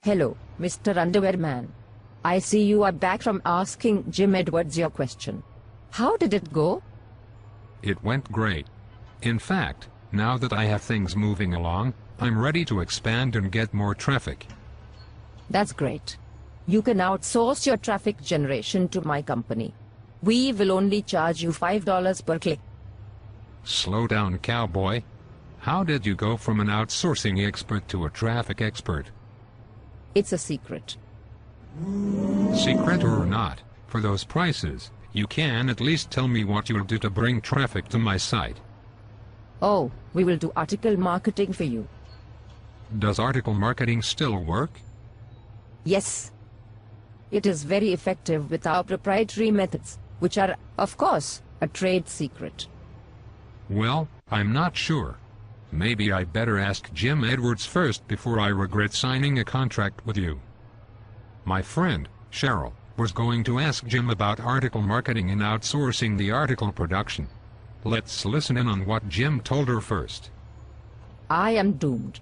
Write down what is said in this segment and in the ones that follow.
Hello, Mr. Underwearman. I see you are back from asking Jim Edwards your question. How did it go? It went great. In fact, now that I have things moving along, I'm ready to expand and get more traffic. That's great. You can outsource your traffic generation to my company. We will only charge you $5 per click. Slow down, cowboy. How did you go from an outsourcing expert to a traffic expert? It's a secret. Secret or not, for those prices, you can at least tell me what you'll do to bring traffic to my site. Oh, we will do article marketing for you. Does article marketing still work? Yes. It is very effective with our proprietary methods, which are, of course, a trade secret. Well, I'm not sure. Maybe I better ask Jim Edwards first before I regret signing a contract with you. My friend, Cheryl, was going to ask Jim about article marketing and outsourcing the article production. Let's listen in on what Jim told her first. I am doomed.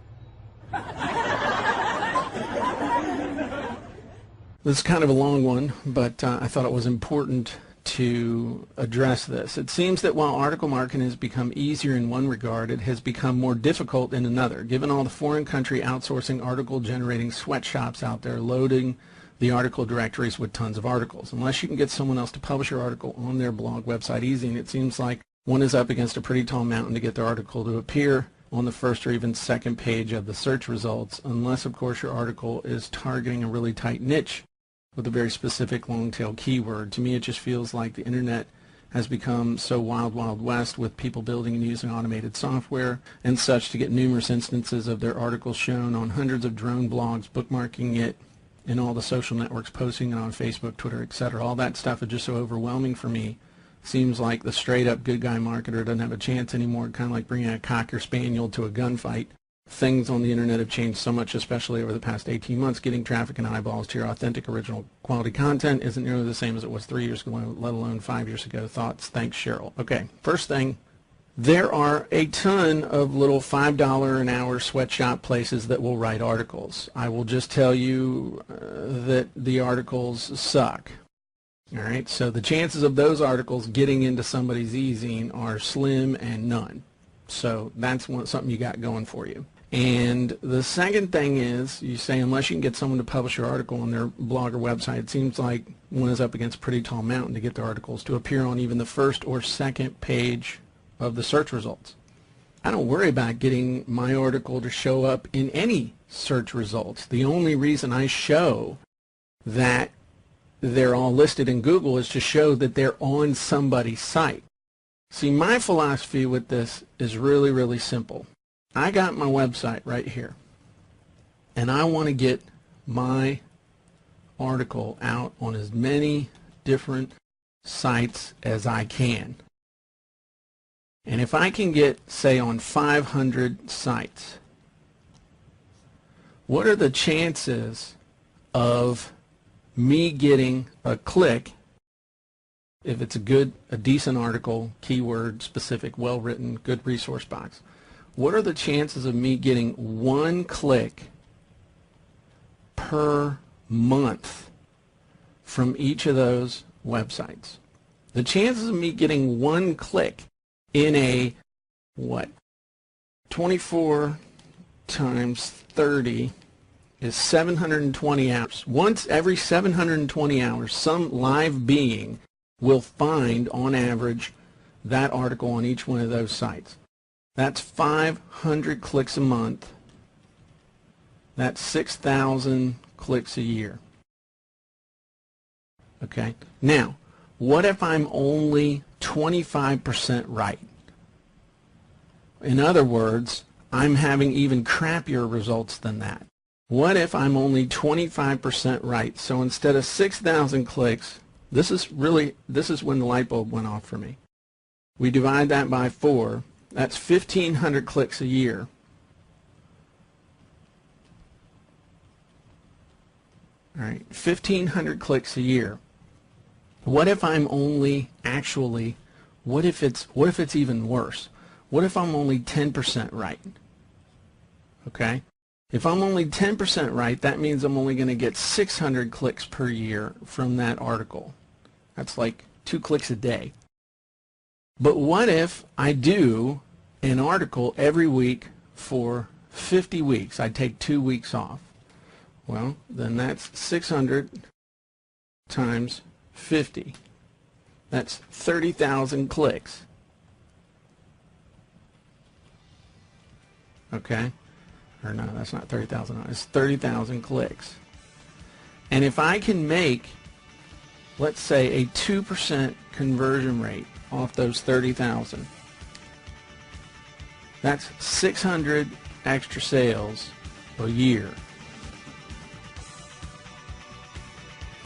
This is kind of a long one, but I thought it was important to address this. It seems that while article marketing has become easier in one regard, it has become more difficult in another, given all the foreign country outsourcing article generating sweatshops out there loading the article directories with tons of articles. Unless you can get someone else to publish your article on their blog website easy, and it seems like one is up against a pretty tall mountain to get their article to appear on the first or even second page of the search results, unless of course your article is targeting a really tight niche with a very specific long-tail keyword. To me, it just feels like the internet has become so wild, wild west, with people building and using automated software and such to get numerous instances of their articles shown on hundreds of drone blogs, bookmarking it in all the social networks, posting it on Facebook, Twitter, etc. All that stuff is just so overwhelming for me. Seems like the straight-up good guy marketer doesn't have a chance anymore, kind of like bringing a Cocker Spaniel to a gunfight. Things on the internet have changed so much, especially over the past 18 months. Getting traffic and eyeballs to your authentic, original, quality content isn't nearly the same as it was 3 years ago, let alone 5 years ago. Thoughts? Thanks, Cheryl. Okay, first thing, there are a ton of little $5 an hour sweatshop places that will write articles. I will just tell you that the articles suck. All right, so the chances of those articles getting into somebody's e-zine are slim and none. So that's something you got going for you. And the second thing is, you say unless you can get someone to publish your article on their blog or website, it seems like one is up against a pretty tall mountain to get their articles to appear on even the first or second page of the search results. I don't worry about getting my article to show up in any search results. The only reason I show that they're all listed in Google is to show that they're on somebody's site. See, my philosophy with this is really, really simple. I got my website right here, and I want to get my article out on as many different sites as I can. And if I can get, say, on 500 sites, what are the chances of me getting a click if it's a decent article, keyword specific, well written, good resource box? What are the chances of me getting one click per month from each of those websites? The chances of me getting one click in a, 24 times 30 is 720 hours. Once every 720 hours, some live being will find, on average, that article on each one of those sites. That's 500 clicks a month. That's 6,000 clicks a year. Okay? Now, what if I'm only 25% right? In other words, I'm having even crappier results than that. What if I'm only 25% right? So instead of 6,000 clicks, this is when the light bulb went off for me. We divide that by 4. That's 1,500 clicks a year. All right, 1,500 clicks a year. What if I'm only actually, what if it's even worse? What if I'm only 10% right? Okay? If I'm only 10% right, that means I'm only going to get 600 clicks per year from that article. That's like 2 clicks a day. But what if I do an article every week for 50 weeks? I take 2 weeks off. Well, then that's 600 times 50. That's 30,000 clicks. Okay? Or no, that's not 30,000. It's 30,000 clicks. And if I can make, let's say, a 2% conversion rate off those 30,000, that's 600 extra sales a year.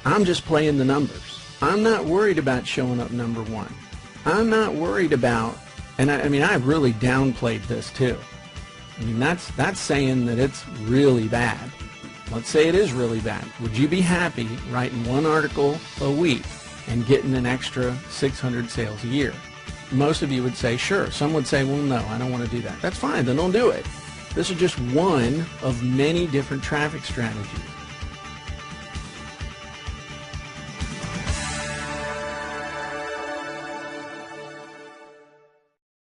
I'm just playing the numbers. I'm not worried about showing up number one. I'm not worried about, and I mean, I've really downplayed this too. I mean, that's saying that it's really bad. Let's say it is really bad. Would you be happy writing one article a week and getting an extra 600 sales a year? Most of you would say, sure. Some would say, well, no, I don't want to do that. That's fine, then don't do it. This is just one of many different traffic strategies.